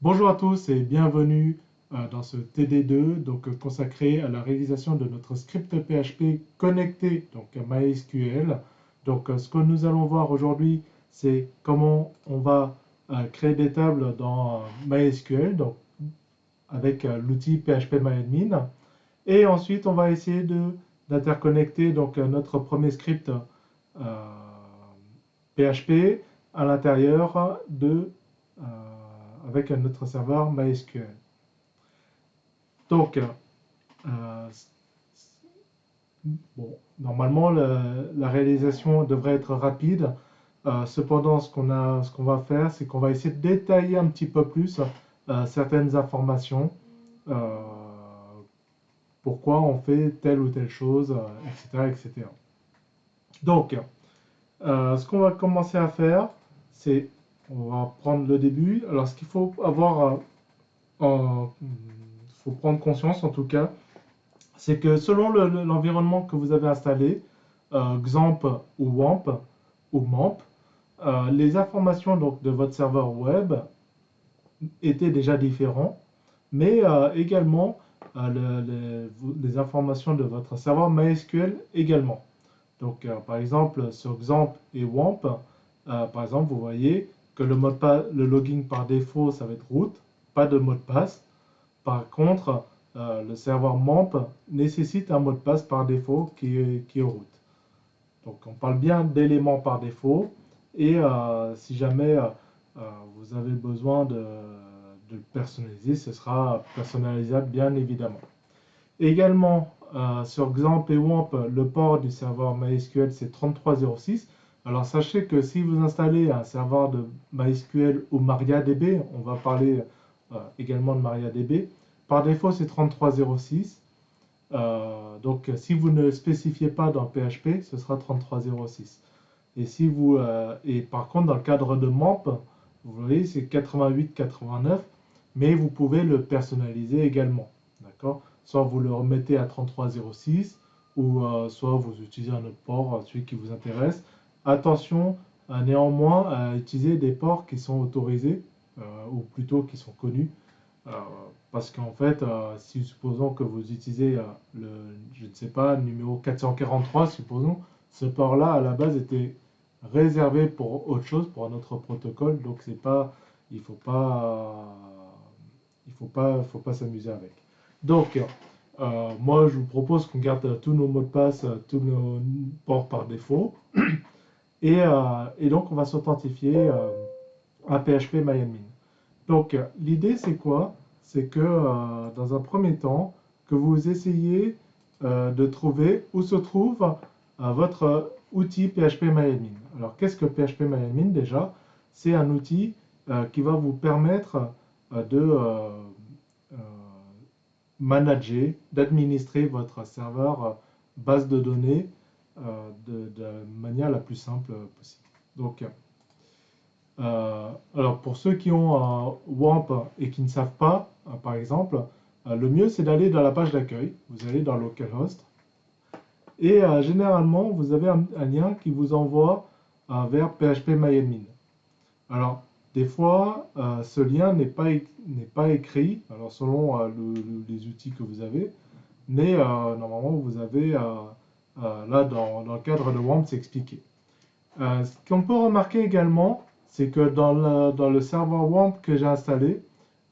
Bonjour à tous et bienvenue dans ce TD2 consacré à la réalisation de notre script PHP connecté à MySQL. Ce que nous allons voir aujourd'hui, c'est comment on va créer des tables dans MySQL avec l'outil PHPMyAdmin. Et ensuite, on va essayer d'interconnecter notre premier script PHP à l'intérieur euh, avec notre serveur MySQL. Donc, euh, bon, normalement, la réalisation devrait être rapide. Cependant, ce qu'on va faire, c'est qu'on va essayer de détailler un petit peu plus certaines informations. euh, Pourquoi on fait telle ou telle chose, etc., etc. Donc, ce qu'on va commencer à faire, c'est, on va prendre le début. Alors, ce qu'il faut avoir, faut prendre conscience en tout cas, c'est que selon l'environnement que vous avez installé, XAMPP ou WAMP ou MAMP, les informations de votre serveur web étaient déjà différents, mais également les informations de votre serveur MySQL également. Par exemple, sur XAMPP et WAMP, par exemple, vous voyez que le login par défaut, ça va être root, pas de mot de passe. Par contre, le serveur MAMP nécessite un mot de passe par défaut qui est root. Donc on parle bien d'éléments par défaut et si jamais vous avez besoin de le personnaliser, ce sera personnalisable bien évidemment. Également, sur XAMPP et WAMP, le port du serveur MySQL c'est 3306. Alors sachez que si vous installez un serveur de MySQL ou MariaDB, on va parler également de MariaDB, par défaut c'est 3306. Si vous ne spécifiez pas dans PHP, ce sera 3306. Et par contre, dans le cadre de MAMP, vous voyez, c'est 88-89, mais vous pouvez le personnaliser également. D'accord? Soit vous le remettez à 3306, ou soit vous utilisez un autre port, celui qui vous intéresse. Attention, néanmoins, à utiliser des ports qui sont autorisés, ou plutôt qui sont connus. Euh, Parce qu'en fait, si supposons que vous utilisez je ne sais pas, numéro 443, supposons, ce port-là, à la base, était réservé pour autre chose, pour un autre protocole, donc c'est pas, il faut pas, faut pas s'amuser avec. Donc, moi, je vous propose qu'on garde tous nos mots de passe, tous nos ports par défaut, et donc on va s'authentifier à PHPMyAdmin. L'idée, c'est quoi? C'est que, dans un premier temps, que vous essayez de trouver où se trouve votre outil PHPMyAdmin. Alors, qu'est-ce que PHPMyAdmin déjà? C'est un outil qui va vous permettre de euh, manager, d'administrer votre serveur base de données de manière la plus simple possible. Alors pour ceux qui ont un WAMP et qui ne savent pas, par exemple, le mieux c'est d'aller dans la page d'accueil. Vous allez dans localhost et généralement vous avez un lien qui vous envoie vers PHPMyAdmin. Alors des fois ce lien n'est pas écrit, alors selon les outils que vous avez, mais normalement vous avez là dans le cadre de WAMP c'est expliqué. Ce qu'on peut remarquer également, c'est que dans le serveur WAMP que j'ai installé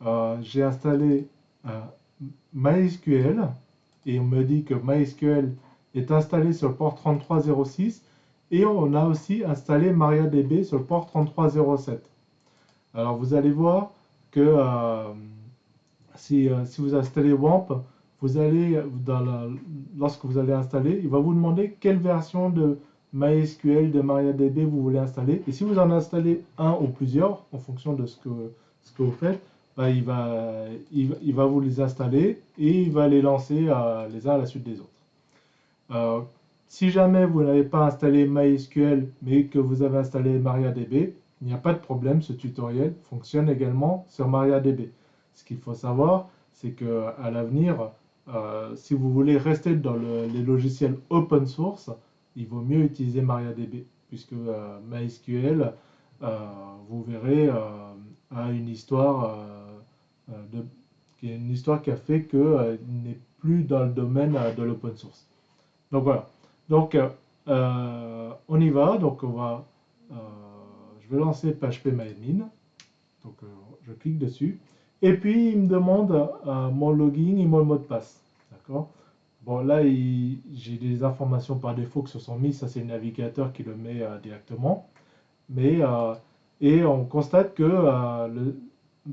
euh, MySQL et on me dit que MySQL est installé sur le port 3306 et on a aussi installé MariaDB sur le port 3307. Alors vous allez voir que si vous installez WAMP, vous allez lorsque vous allez installer, il va vous demander quelle version de MySQL, de MariaDB vous voulez installer. Et si vous en installez un ou plusieurs, en fonction de ce que vous faites, bah, il va vous les installer et il va les lancer les uns à la suite des autres. Euh, Si jamais vous n'avez pas installé MySQL, mais que vous avez installé MariaDB, il n'y a pas de problème, ce tutoriel fonctionne également sur MariaDB. Ce qu'il faut savoir, c'est qu'à l'avenir, si vous voulez rester dans les logiciels open source, il vaut mieux utiliser MariaDB, puisque MySQL, vous verrez, a une histoire. qui est une histoire qui a fait qu'il n'est plus dans le domaine de l'open source. Donc voilà. Donc on y va. Donc je vais lancer phpMyAdmin. Donc je clique dessus. Et puis il me demande mon login et mon mot de passe. D'accord? Bon, là, j'ai des informations par défaut qui se sont mises. Ça, c'est le navigateur qui le met directement. Mais, et on constate que le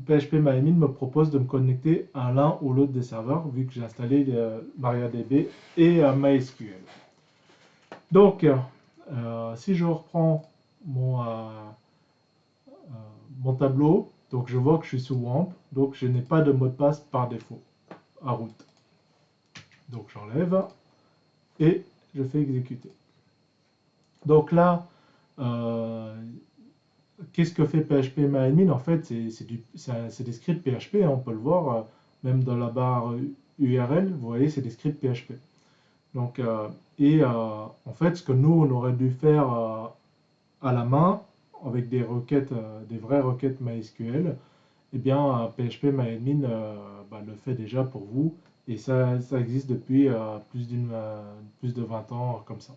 phpMyAdmin me propose de me connecter à l'un ou l'autre des serveurs, vu que j'ai installé MariaDB et MySQL. Donc, si je reprends mon tableau, donc je vois que je suis sous WAMP, donc je n'ai pas de mot de passe par défaut à root. Donc j'enlève et je fais exécuter. Donc là, qu'est-ce que fait phpMyAdmin? En fait, c'est des scripts PHP, hein, on peut le voir, même dans la barre URL, vous voyez, c'est des scripts PHP. Donc, en fait, ce que nous, on aurait dû faire à la main, avec des requêtes, des vraies requêtes MySQL, eh bien, phpMyAdmin le fait déjà pour vous, et ça existe depuis plus de 20 ans comme ça.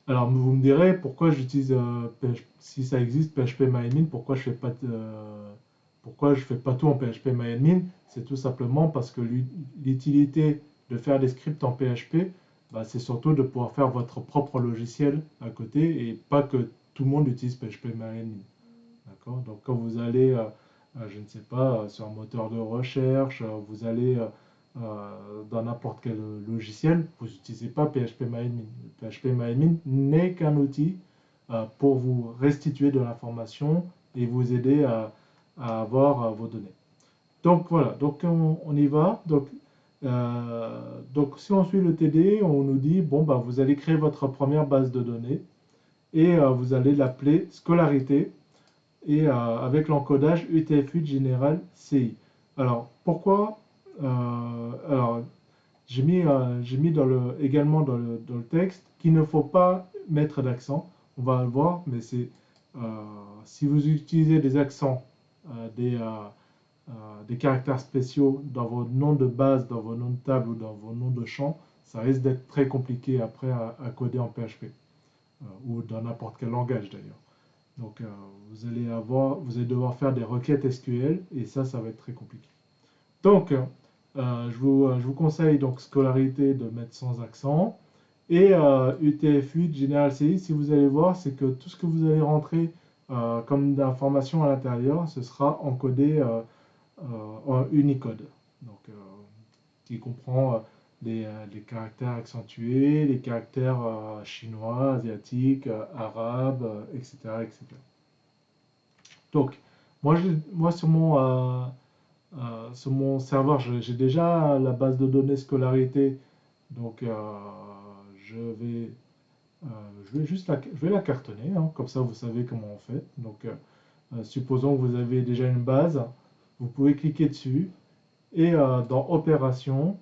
Alors, vous me direz, pourquoi j'utilise, si ça existe, phpMyAdmin, pourquoi je fais pas tout en phpMyAdmin? C'est tout simplement parce que l'utilité de faire des scripts en PHP, c'est surtout de pouvoir faire votre propre logiciel à côté et pas que tout le monde utilise phpMyAdmin. D'accord? Donc, quand vous allez, je ne sais pas, sur un moteur de recherche, vous allez dans n'importe quel logiciel, vous n'utilisez pas phpMyAdmin. phpMyAdmin n'est qu'un outil pour vous restituer de l'information et vous aider à avoir vos données. Donc voilà, donc on y va. Donc si on suit le TD, on nous dit, bon, vous allez créer votre première base de données et vous allez l'appeler scolarité et avec l'encodage UTF-8 général CI. Alors pourquoi alors, j'ai mis également dans le texte qu'il ne faut pas mettre d'accent. On va le voir, mais si vous utilisez des accents, des caractères spéciaux dans vos noms de base, dans vos noms de table ou dans vos noms de champ, ça risque d'être très compliqué après à coder en PHP ou dans n'importe quel langage d'ailleurs. Donc vous allez devoir faire des requêtes SQL et ça va être très compliqué. Donc je vous conseille donc scolarité de mettre sans accent et UTF-8 General CI, si vous allez voir, c'est que tout ce que vous allez rentrer comme d'informations à l'intérieur, ce sera encodé en Unicode, donc qui comprend les caractères accentués, les caractères chinois, asiatiques, arabes, etc., etc. Donc, moi sur mon serveur, j'ai déjà la base de données scolarité, donc je vais la cartonner, hein, comme ça vous savez comment on fait. Donc, supposons que vous avez déjà une base, vous pouvez cliquer dessus et dans Opération,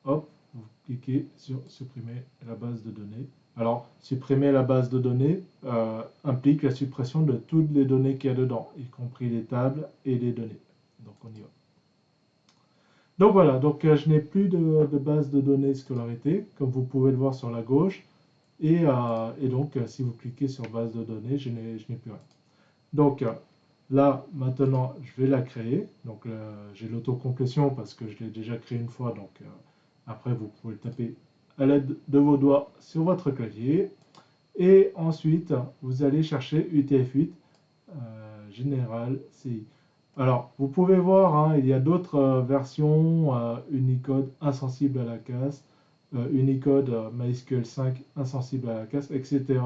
hop, vous cliquez sur Supprimer la base de données. Alors, supprimer la base de données implique la suppression de toutes les données qu'il y a dedans, y compris les tables et les données. Donc, on y va. Donc voilà, donc je n'ai plus de base de données scolarité, comme vous pouvez le voir sur la gauche. Et donc, si vous cliquez sur base de données, je n'ai plus rien. Donc là, maintenant, je vais la créer. Donc j'ai l'autocomplétion parce que je l'ai déjà créé une fois. Donc après, vous pouvez le taper à l'aide de vos doigts sur votre clavier. Et ensuite, vous allez chercher UTF-8 Général CI. Alors, vous pouvez voir, hein, il y a d'autres versions Unicode insensible à la casse, Unicode MySQL 5 insensible à la casse, etc.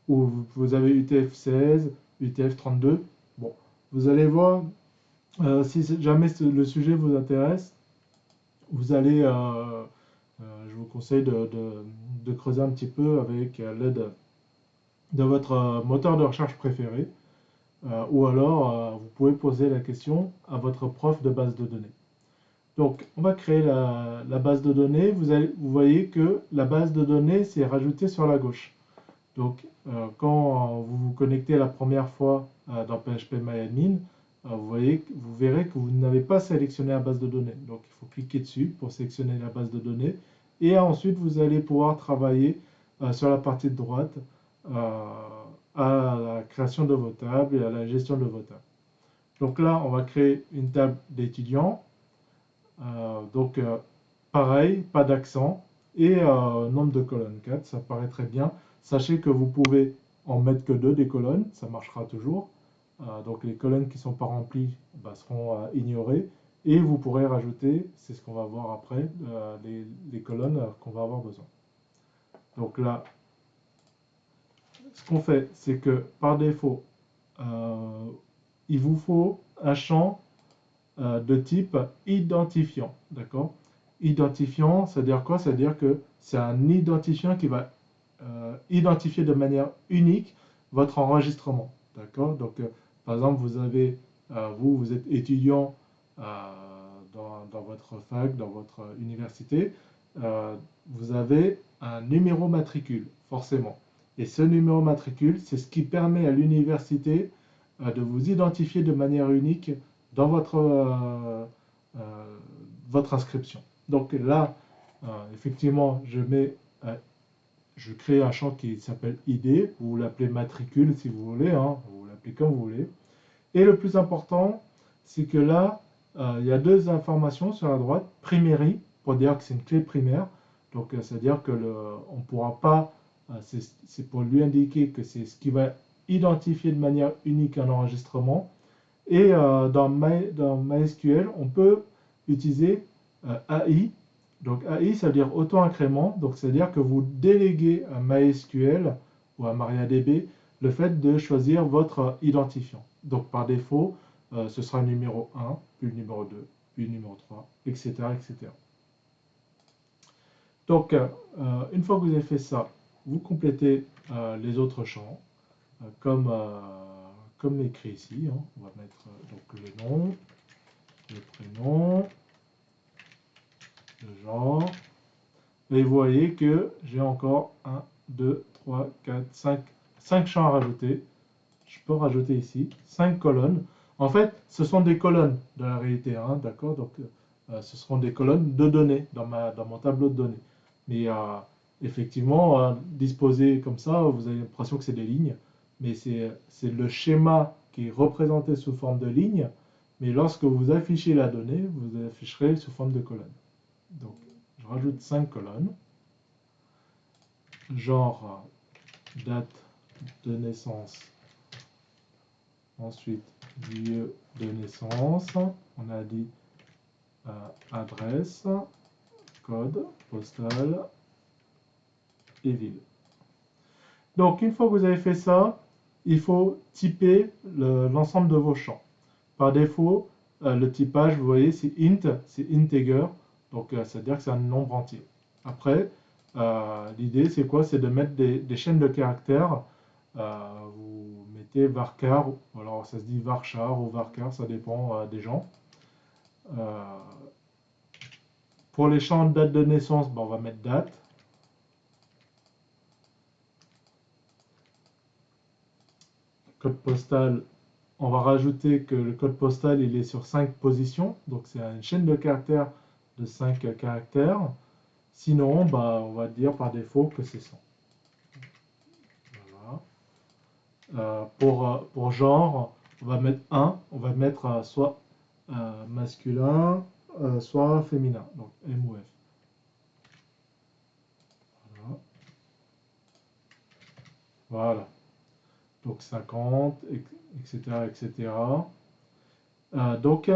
Où vous avez UTF-16, UTF-32. Bon, vous allez voir, si jamais le sujet vous intéresse, vous allez, je vous conseille de creuser un petit peu avec l'aide de votre moteur de recherche préféré. Ou alors, vous pouvez poser la question à votre prof de base de données. Donc, on va créer la base de données. Vous voyez que la base de données s'est rajoutée sur la gauche. Donc, quand vous vous connectez la première fois dans phpMyAdmin, vous verrez que vous n'avez pas sélectionné la base de données. Donc il faut cliquer dessus pour sélectionner la base de données. Et ensuite, vous allez pouvoir travailler sur la partie de droite à la création de vos tables et à la gestion de vos tables. Donc là, on va créer une table d'étudiants. Pareil, pas d'accent. Et nombre de colonnes 4, ça paraît très bien. Sachez que vous pouvez en mettre que 2 des colonnes, ça marchera toujours. Donc les colonnes qui ne sont pas remplies seront ignorées. Et vous pourrez rajouter, c'est ce qu'on va voir après, les colonnes qu'on va avoir besoin. Donc là, ce qu'on fait, c'est que par défaut, il vous faut un champ de type identifiant. D'accord? Identifiant, c'est-à-dire quoi? C'est-à-dire que c'est un identifiant qui va identifier de manière unique votre enregistrement. D'accord? Donc, par exemple, vous êtes étudiant dans votre fac, dans votre université, vous avez un numéro matricule, forcément. Et ce numéro matricule, c'est ce qui permet à l'université de vous identifier de manière unique dans votre inscription. Donc là, effectivement, je crée un champ qui s'appelle ID, vous l'appelez matricule si vous voulez, hein, vous l'appelez comme vous voulez. Et le plus important, c'est que là, il y a 2 informations sur la droite, primary, pour dire que c'est une clé primaire, donc c'est-à-dire que on ne pourra pas, c'est pour lui indiquer que c'est ce qui va identifier de manière unique un enregistrement. Et dans MySQL, on peut utiliser AI. Donc AI, ça veut dire auto-incrément. Donc c'est-à-dire que vous déléguez à MySQL ou à MariaDB le fait de choisir votre identifiant. Donc par défaut, ce sera le numéro 1, puis le numéro 2, puis le numéro 3, etc. etc. Donc une fois que vous avez fait ça, vous complétez les autres champs comme écrit ici. Hein. On va mettre donc le nom, le prénom, le genre. Et vous voyez que j'ai encore 1, 2, 3, 4, 5 champs à rajouter. Je peux rajouter ici 5 colonnes. En fait, ce sont des colonnes dans la réalité, hein, d'accord? Donc, ce seront des colonnes de données dans mon tableau de données. Mais effectivement, disposé comme ça, vous avez l'impression que c'est des lignes, mais c'est le schéma qui est représenté sous forme de lignes. Mais lorsque vous affichez la donnée, vous afficherez sous forme de colonnes. Donc, je rajoute 5 colonnes. Genre, date de naissance. Ensuite, lieu de naissance. On a dit adresse, code postal et ville. Donc, une fois que vous avez fait ça, il faut typer l'ensemble de vos champs. Par défaut, le typage, vous voyez, c'est int, c'est integer. Donc, c'est-à-dire que c'est un nombre entier. Après, l'idée, c'est quoi? C'est de mettre des chaînes de caractères. Vous mettez varchar, alors ça se dit varchar ou varchar, ça dépend des gens. Pour les champs de date de naissance, on va mettre date. Code postal, on va rajouter que le code postal il est sur 5 positions, donc c'est une chaîne de caractères de 5 caractères. Sinon, on va dire par défaut que c'est 100. Voilà. Pour genre, on va mettre 1, on va mettre soit masculin, soit féminin, donc M ou F. Voilà. Donc 50, etc. etc. Donc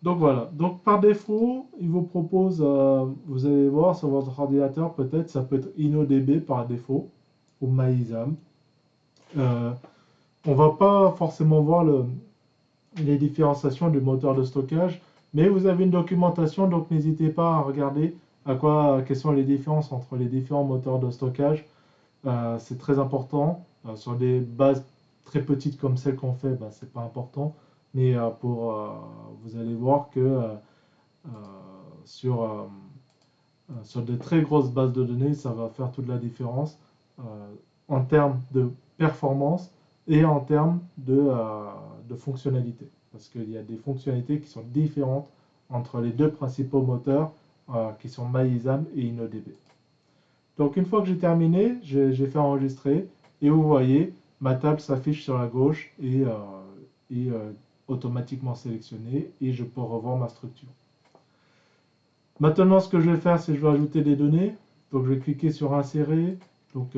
voilà. Donc par défaut, il vous propose, vous allez voir sur votre ordinateur, peut-être ça peut être InnoDB par défaut, ou MyISAM. On va pas forcément voir les différenciations du moteur de stockage, mais vous avez une documentation, donc n'hésitez pas à regarder quelles sont les différences entre les différents moteurs de stockage. C'est très important. Sur des bases très petites comme celles qu'on fait, c'est pas important. Mais vous allez voir que sur de très grosses bases de données, ça va faire toute la différence en termes de performance et en termes de fonctionnalités, parce qu'il y a des fonctionnalités qui sont différentes entre les deux principaux moteurs qui sont MyExam et InnoDB. Donc une fois que j'ai terminé, j'ai fait enregistrer et vous voyez, ma table s'affiche sur la gauche et automatiquement sélectionnée et je peux revoir ma structure. Maintenant, ce que je vais faire, c'est que je vais ajouter des données. Donc je vais cliquer sur insérer. Donc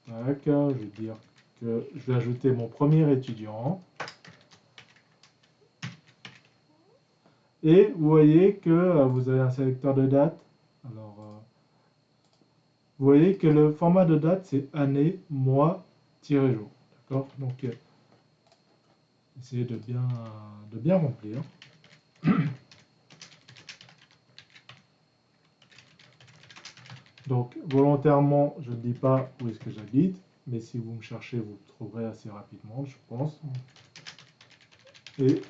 tac, je vais dire que je vais ajouter mon premier étudiant. Et vous voyez que vous avez un sélecteur de date. Alors, vous voyez que le format de date, c'est année, mois, -jour. D'accord? Donc, essayez de bien remplir. Donc, volontairement, je ne dis pas où est-ce que j'habite, mais si vous me cherchez, vous me trouverez assez rapidement, je pense. Et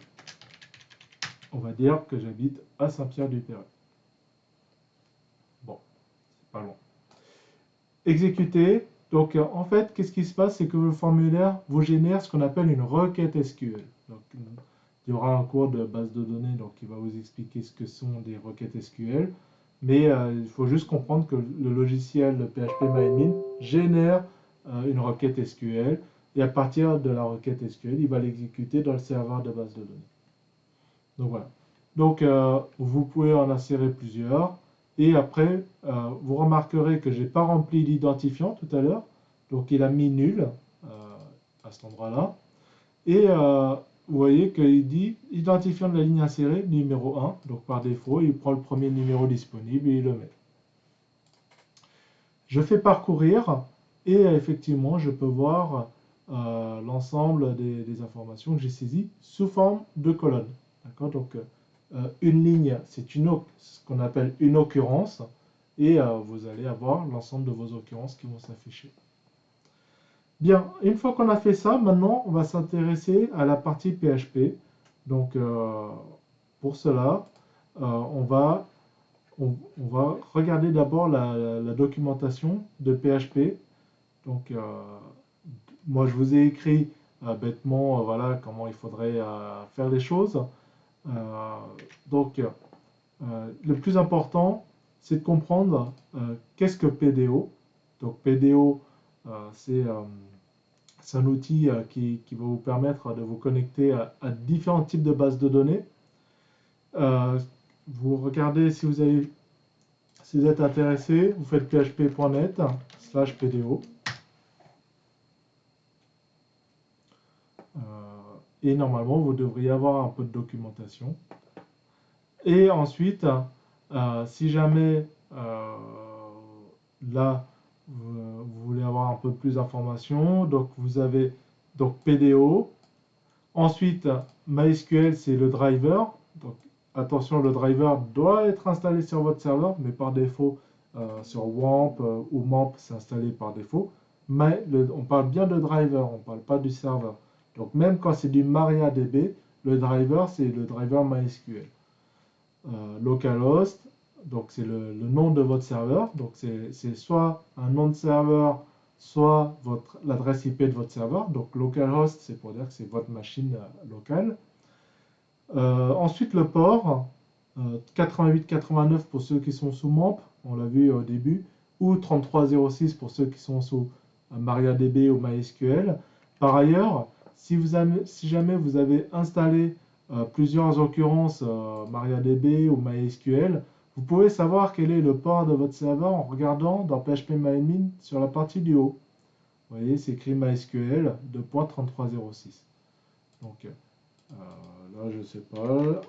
on va dire que j'habite à Saint-Pierre-du-Perret. Bon, c'est pas loin. Exécuter. Donc, en fait, qu'est-ce qui se passe? C'est que le formulaire vous génère ce qu'on appelle une requête SQL. Donc, il y aura un cours de base de données donc, qui va vous expliquer ce que sont des requêtes SQL. Mais il faut juste comprendre que le logiciel de PHP-MyAdmin génère une requête SQL. Et à partir de la requête SQL, il va l'exécuter dans le serveur de base de données. Donc voilà. Donc vous pouvez en insérer plusieurs. Et après, vous remarquerez que je n'ai pas rempli l'identifiant tout à l'heure. Donc il a mis nul à cet endroit-là. Et vous voyez qu'il dit identifiant de la ligne insérée, numéro 1. Donc par défaut, il prend le premier numéro disponible et il le met. Je fais parcourir et effectivement, je peux voir l'ensemble des informations que j'ai saisies sous forme de colonnes. D'accord? Donc une ligne, c'est ce qu'on appelle une occurrence et vous allez avoir l'ensemble de vos occurrences qui vont s'afficher. Bien, une fois qu'on a fait ça, maintenant on va s'intéresser à la partie PHP. Donc pour cela, on va regarder d'abord la documentation de PHP. Donc moi je vous ai écrit bêtement voilà comment il faudrait faire les choses. Donc le plus important c'est de comprendre qu'est-ce que PDO. Donc PDO c'est un outil qui va vous permettre de vous connecter à différents types de bases de données. Vous regardez si vous êtes intéressé, vous faites php.net/pdo. Et normalement, vous devriez avoir un peu de documentation. Et ensuite, si jamais là, vous voulez avoir un peu plus d'informations, donc vous avez donc PDO. Ensuite, MySQL, c'est le driver. Donc, attention, le driver doit être installé sur votre serveur, mais par défaut, sur WAMP ou MAMP, c'est installé par défaut. Mais on parle bien de driver, on ne parle pas du serveur. Donc, même quand c'est du MariaDB, le driver, c'est le driver MySQL. Localhost, donc c'est le nom de votre serveur. Donc, c'est soit un nom de serveur, soit l'adresse IP de votre serveur. Donc localhost, c'est pour dire que c'est votre machine locale. Ensuite, le port, 8889 pour ceux qui sont sous MAMP, on l'a vu au début, ou 3306 pour ceux qui sont sous MariaDB ou MySQL. Par ailleurs, si jamais vous avez installé plusieurs occurrences MariaDB ou MySQL, vous pouvez savoir quel est le port de votre serveur en regardant dans PHP-MyAdmin sur la partie du haut. Vous voyez, c'est écrit MySQL 2.3306. Donc là, je ne sais pas,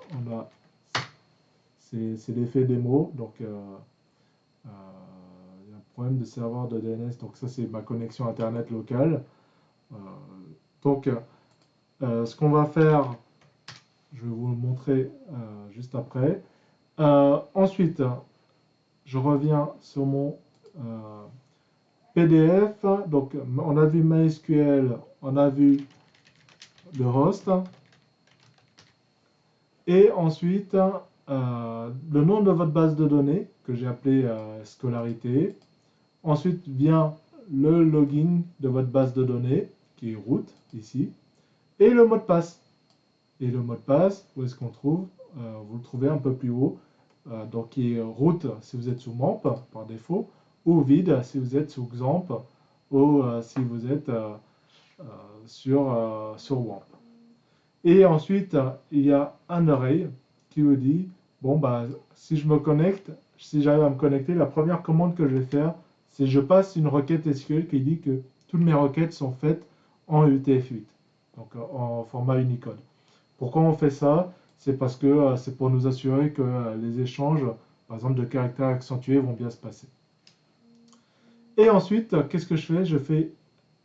c'est l'effet démo. Donc il y a un problème de serveur de DNS. Donc ça, c'est ma connexion Internet locale. Donc ce qu'on va faire, je vais vous le montrer juste après. Ensuite, je reviens sur mon PDF. Donc, on a vu MySQL, on a vu le host. Et ensuite, le nom de votre base de données, que j'ai appelé scolarité. Ensuite vient le login de votre base de données, qui est root, ici. et le mot de passe. Et le mot de passe, où est-ce qu'on trouve? Vous le trouvez un peu plus haut. Donc, qui est root si vous êtes sous MAMP par défaut, ou vide si vous êtes sous XAMPP, ou si vous êtes sur WAMP. Et ensuite, il y a un array qui vous dit, bon, bah, si je me connecte, si j'arrive à me connecter, la première commande que je vais faire, c'est je passe une requête SQL qui dit que toutes mes requêtes sont faites en UTF-8, donc en format Unicode. Pourquoi on fait ça? C'est parce que c'est pour nous assurer que les échanges, par exemple de caractères accentués, vont bien se passer. Et ensuite, qu'est-ce que je fais?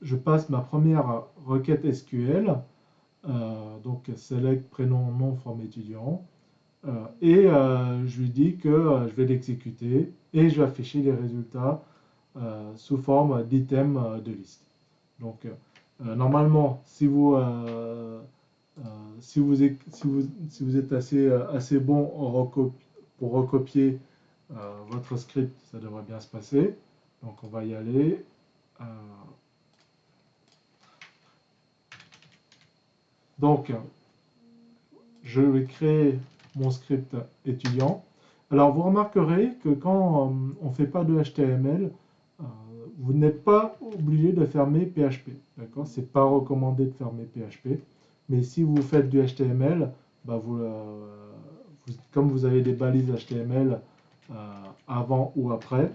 Je passe ma première requête SQL, donc select prénom, nom, forme étudiant, et je lui dis que je vais l'exécuter et je vais afficher les résultats sous forme d'item de liste. Donc, normalement, si vous êtes assez bon pour recopier votre script, ça devrait bien se passer. Donc, on va y aller. Donc, je vais créer mon script étudiant. Alors, vous remarquerez que quand on ne fait pas de HTML, vous n'êtes pas obligé de fermer PHP. D'accord? Ce n'est pas recommandé de fermer PHP. Mais si vous faites du HTML, bah comme vous avez des balises HTML avant ou après,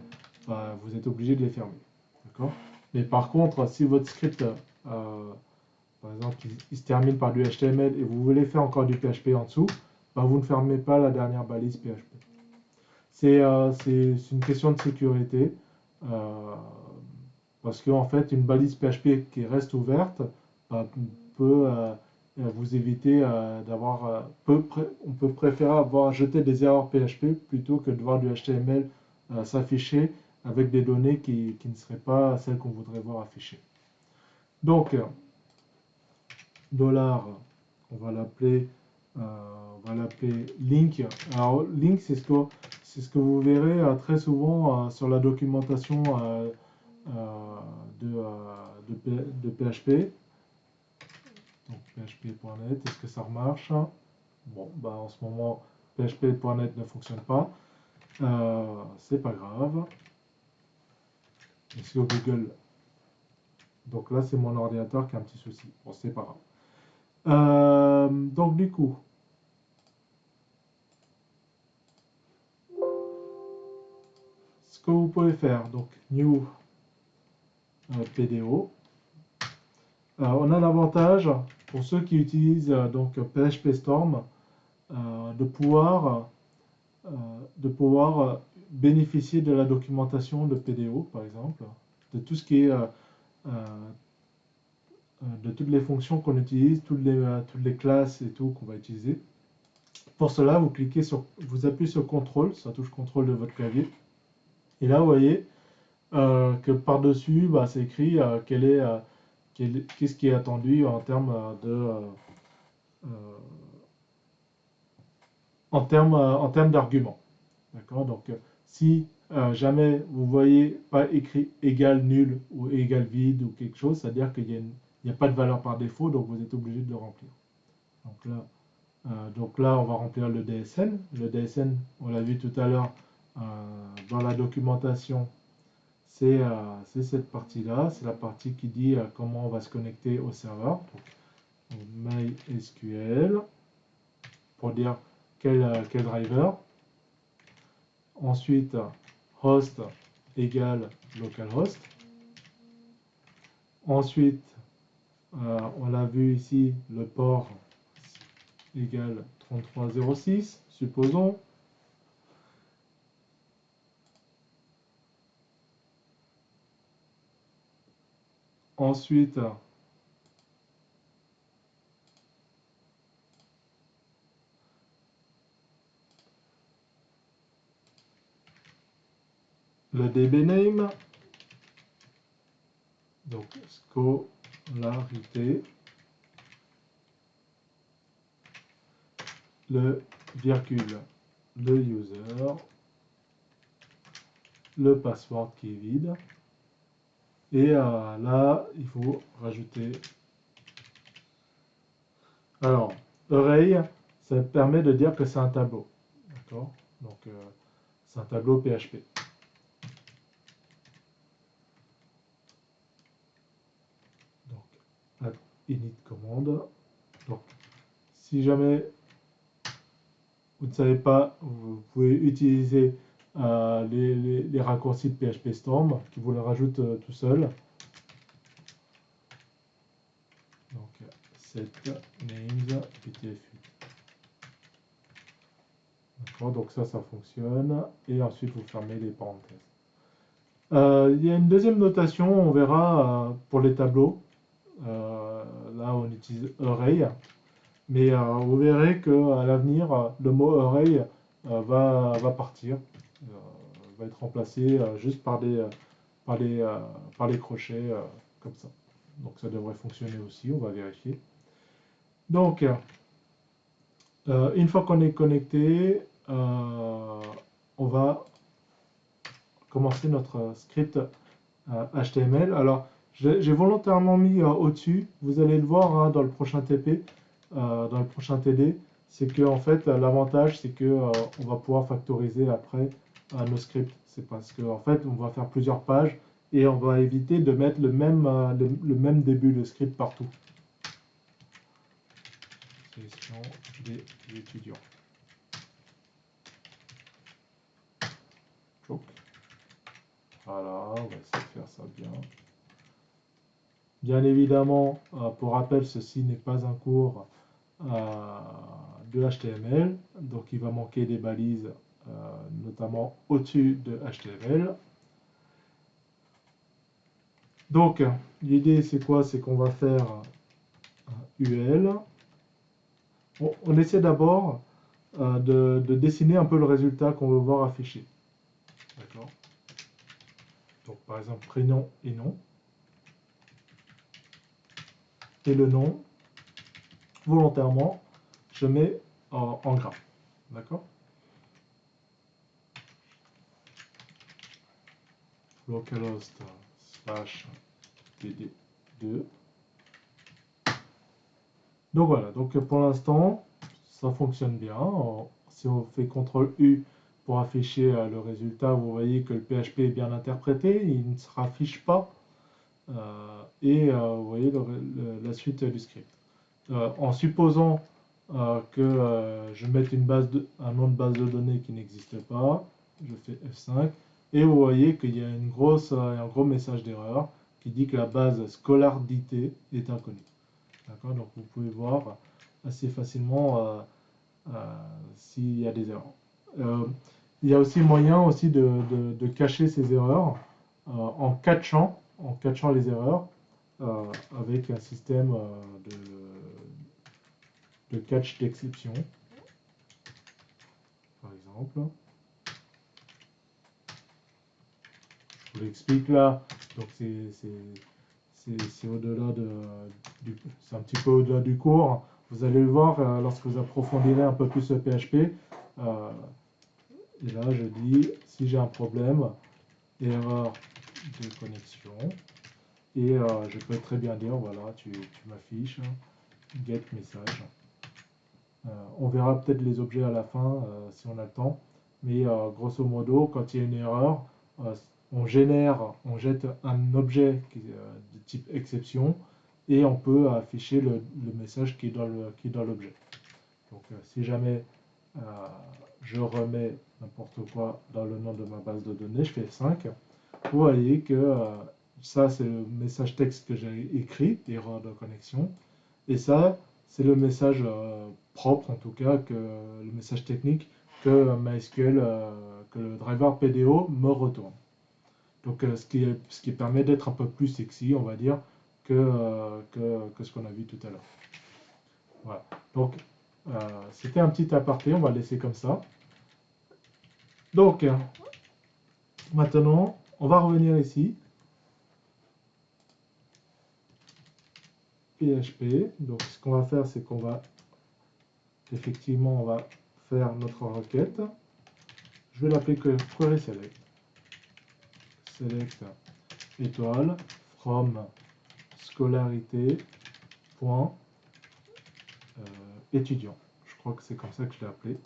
bah, vous êtes obligé de les fermer. D'accord? Mais par contre, si votre script, par exemple, il se termine par du HTML et vous voulez faire encore du PHP en dessous, bah, vous ne fermez pas la dernière balise PHP. C'est une question de sécurité. Parce qu'en fait, une balise PHP qui reste ouverte peut vous éviter d'avoir. On peut préférer avoir jeté des erreurs PHP plutôt que de voir du HTML s'afficher avec des données qui ne seraient pas celles qu'on voudrait voir affichées. Donc, dollar, on va l'appeler link. Alors, link, c'est ce que vous verrez très souvent sur la documentation de PHP. Donc php.net, est-ce que ça remarche? Bon, bah en ce moment, php.net ne fonctionne pas. C'est pas grave. Et sur Google, donc là, c'est mon ordinateur qui a un petit souci. Bon, c'est pas grave. Donc du coup, ce que vous pouvez faire, donc new PDO. On a l'avantage, pour ceux qui utilisent donc PHP Storm, de pouvoir bénéficier de la documentation de PDO, par exemple, de tout ce qui est de toutes les fonctions qu'on utilise, toutes les classes et tout qu'on va utiliser. Pour cela, vous appuyez sur CTRL, sur la touche CTRL de votre clavier, et là, vous voyez que par-dessus, bah, c'est écrit qu'est-ce qui est attendu en termes d'arguments. D'accord? Donc, si jamais vous voyez pas écrit égal nul ou égal vide ou quelque chose, c'est-à-dire qu'il n'y a pas de valeur par défaut, donc vous êtes obligé de le remplir. Donc là, on va remplir le DSN. Le DSN, on l'a vu tout à l'heure dans la documentation, c'est cette partie-là. C'est la partie qui dit comment on va se connecter au serveur. Donc, MySQL, pour dire quel driver. Ensuite, host égale localhost. Ensuite, on l'a vu ici, le port égale 3306, supposons. Ensuite, le dbname, donc scolarité, le virgule, le user, le password qui est vide, et là, il faut rajouter Alors, array, ça permet de dire que c'est un tableau. D'accord? Donc, c'est un tableau PHP. Donc, add init commande. Donc, si jamais vous ne savez pas, vous pouvez utiliser les raccourcis de PHP Storm qui vous le rajoutent tout seul. Donc, set names UTF-8. D'accord, donc ça fonctionne. Et ensuite, vous fermez les parenthèses. Il y a une deuxième notation, on verra pour les tableaux. Là, on utilise array. Mais vous verrez qu'à l'avenir, le mot array va partir, va être remplacé juste par les crochets comme ça. Donc ça devrait fonctionner aussi, on va vérifier. Donc, une fois qu'on est connecté, on va commencer notre script HTML. Alors, j'ai volontairement mis au-dessus, vous allez le voir hein, dans le prochain TP, dans le prochain TD, c'est que en fait l'avantage c'est que on va pouvoir factoriser après nos scripts. C'est parce que en fait on va faire plusieurs pages et on va éviter de mettre le même début de script partout. Sélection des étudiants. Donc, voilà, on va essayer de faire ça bien. Bien évidemment, pour rappel, ceci n'est pas un cours de HTML, donc il va manquer des balises, notamment au-dessus de HTML. Donc, l'idée c'est quoi? C'est qu'on va faire un UL. On essaie d'abord de dessiner un peu le résultat qu'on veut voir affiché. D'accord? Donc, par exemple, prénom et nom. Et le nom, volontairement, je mets en gras. D'accord? Localhost / dd2. Donc voilà, donc pour l'instant, ça fonctionne bien. Si on fait CTRL-U pour afficher le résultat, vous voyez que le PHP est bien interprété, il ne se raffiche pas. Vous voyez la suite du script. En supposant que je mette un nom de base de données qui n'existe pas, je fais F5, et vous voyez qu'il y a un gros message d'erreur qui dit que la base scolardité est inconnue. D'accord, donc vous pouvez voir assez facilement s'il y a des erreurs. Il y a aussi moyen aussi de cacher ces erreurs en catchant les erreurs avec un système de catch d'exception, par exemple. Je vous l'explique là, donc c'est au-delà c'est un petit peu au-delà du cours. Vous allez le voir lorsque vous approfondirez un peu plus le PHP. Et là, je dis si j'ai un problème, erreur de connexion. Et je peux très bien dire voilà, tu m'affiches get message. On verra peut-être les objets à la fin si on a le temps. Mais grosso modo, quand il y a une erreur, on jette un objet de type exception et on peut afficher le message qui est dans l'objet. Donc si jamais je remets n'importe quoi dans le nom de ma base de données, je fais 5. Vous voyez que ça c'est le message texte que j'ai écrit, erreur de connexion, et ça c'est le message propre en tout cas, le message technique que MySQL, que le driver PDO me retourne. Donc ce qui permet d'être un peu plus sexy, on va dire, que ce qu'on a vu tout à l'heure. Voilà. Donc c'était un petit aparté, on va le laisser comme ça. Donc maintenant, on va revenir ici. PHP. Donc ce qu'on va faire, c'est qu'on va effectivement, on va faire notre requête. Je vais l'appeler que query select. Select étoile from scolarité point étudiant. Je crois que c'est comme ça que je l'ai appelé.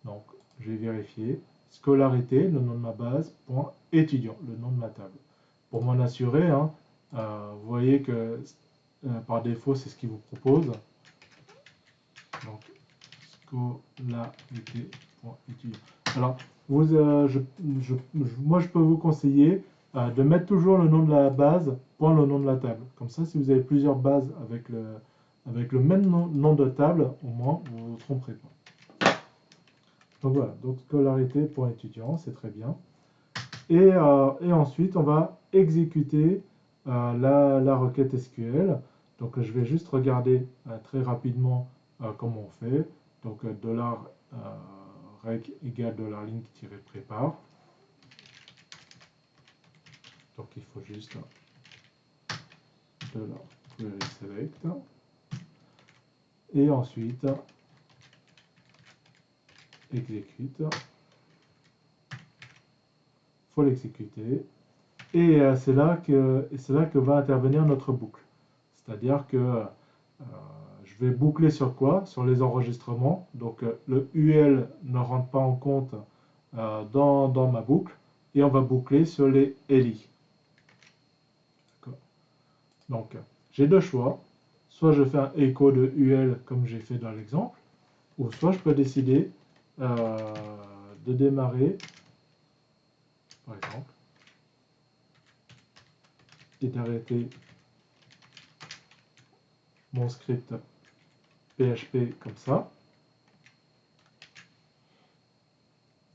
Donc, je vais vérifier. Scolarité, le nom de ma base, point étudiant, le nom de ma table. Pour m'en assurer, hein, vous voyez que par défaut, c'est ce qu'il vous propose. Donc, scolarité.étudiant. Alors, moi, je peux vous conseiller de mettre toujours le nom de la base, point le nom de la table. Comme ça, si vous avez plusieurs bases avec le même nom de table, au moins, vous ne vous tromperez pas. Donc voilà, donc scolarité.étudiant, c'est très bien. Et ensuite, on va exécuter la requête SQL. Donc je vais juste regarder très rapidement comment on fait. Donc $rec égale $link-prépare. Donc il faut juste $query-select. Et ensuite, exécute. Il faut l'exécuter. Et c'est là que va intervenir notre boucle. C'est-à-dire que je vais boucler sur quoi? Sur les enregistrements. Donc le UL ne rentre pas en compte dans ma boucle. Et on va boucler sur les LI. Donc j'ai deux choix. Soit je fais un écho de UL comme j'ai fait dans l'exemple. Ou soit je peux décider de démarrer, par exemple, et d'arrêter mon script PHP comme ça.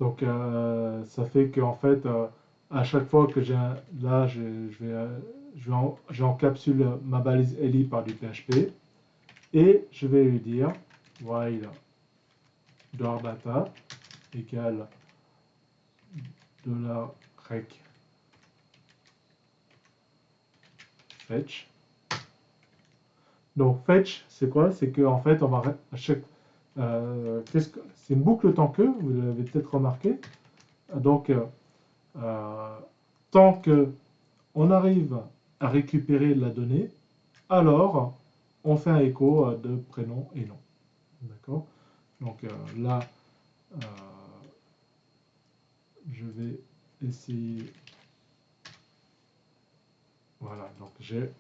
Donc ça fait qu'en fait, à chaque fois que là, j'encapsule ma balise LI par du PHP et je vais lui dire while $data égale $rec fetch. Donc fetch, c'est quoi? C'est qu'en fait, on va à chaque c'est une boucle tant que, vous l'avez peut-être remarqué. Donc, tant que on arrive à récupérer la donnée, alors on fait un écho de prénom et nom. D'accord? Donc là, je vais essayer. Voilà, donc j'ai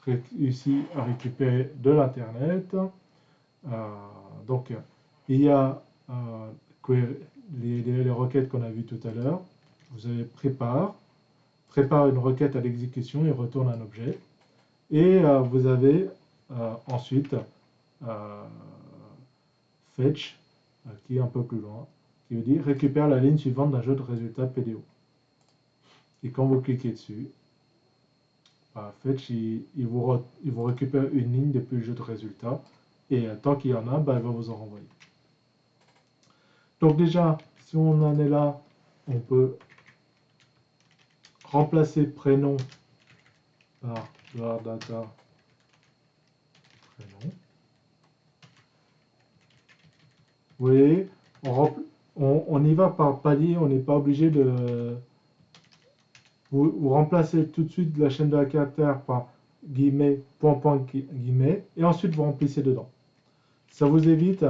réussi à récupérer de l'Internet. Donc, il y a les requêtes qu'on a vues tout à l'heure. Vous avez prépare une requête à l'exécution et retourne un objet. Et vous avez ensuite fetch, qui est un peu plus loin, qui veut dire récupère la ligne suivante d'un jeu de résultats PDO. Et quand vous cliquez dessus, fetch, il vous récupère une ligne depuis le jeu de résultats. Et tant qu'il y en a, il va vous en renvoyer. Donc déjà, si on en est là, on peut remplacer prénom par $data prénom. Vous voyez, on y va par palier, on n'est pas obligé de... Vous remplacez tout de suite la chaîne de caractères par guillemets, point, guillemets, et ensuite vous remplissez dedans. Ça vous évite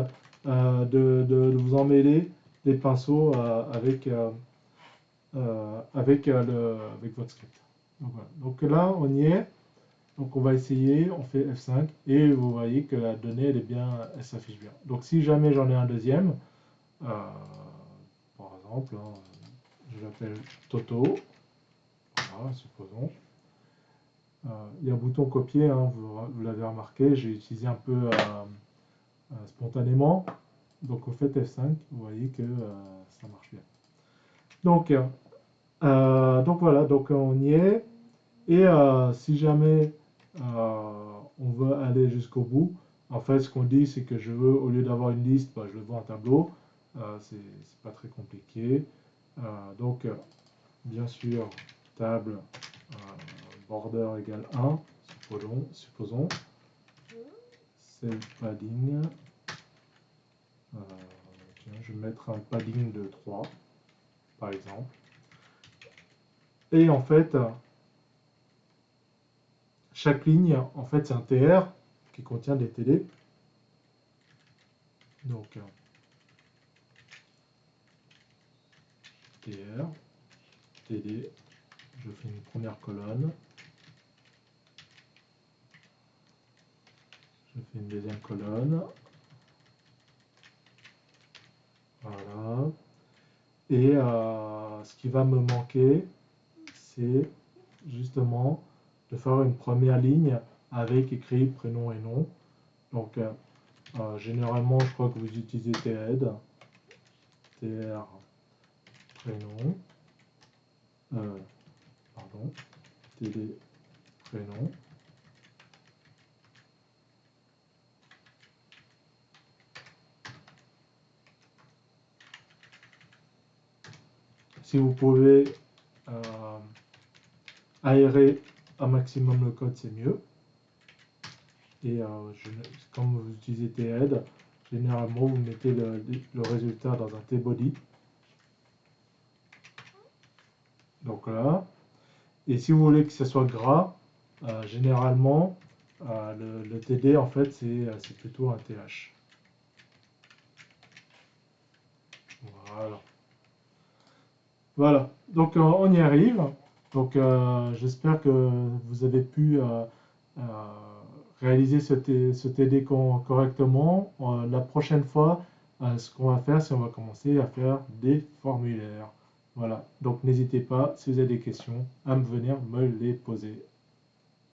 de vous emmêler les pinceaux avec votre script. Donc, voilà. Donc là, on y est. Donc on va essayer, on fait F5 et vous voyez que la donnée elle s'affiche bien. Donc si jamais j'en ai un deuxième, par exemple, je l'appelle Toto, voilà, supposons. Il y a un bouton copier, hein, vous l'avez remarqué, j'ai utilisé un peu spontanément. Donc vous faites F5, vous voyez que ça marche bien. Donc voilà, donc on y est. Et si jamais on veut aller jusqu'au bout, en fait, ce qu'on dit, c'est que je veux, au lieu d'avoir une liste, je le veux en tableau. C'est pas très compliqué. Donc, bien sûr, table border égale 1, supposons. Save padding. Tiens, je vais mettre un padding de 3, par exemple. Et en fait, chaque ligne, en fait, c'est un TR qui contient des TD. Donc, TR, TD, je fais une première colonne, je fais une deuxième colonne, voilà. Et ce qui va me manquer, c'est justement de faire une première ligne avec écrit prénom et nom. Donc, généralement, je crois que vous utilisez TED, TR, prénom, pardon, TD, prénom. Si vous pouvez aérer un maximum le code, c'est mieux. Et comme vous utilisez TED, généralement vous mettez le résultat dans un T-body. Donc là, et si vous voulez que ce soit gras, généralement le TD en fait c'est plutôt un TH. Voilà. Voilà, donc on y arrive. Donc j'espère que vous avez pu réaliser ce TD correctement. La prochaine fois, ce qu'on va faire, c'est on va commencer à faire des formulaires. Voilà, donc n'hésitez pas, si vous avez des questions, à venir me les poser.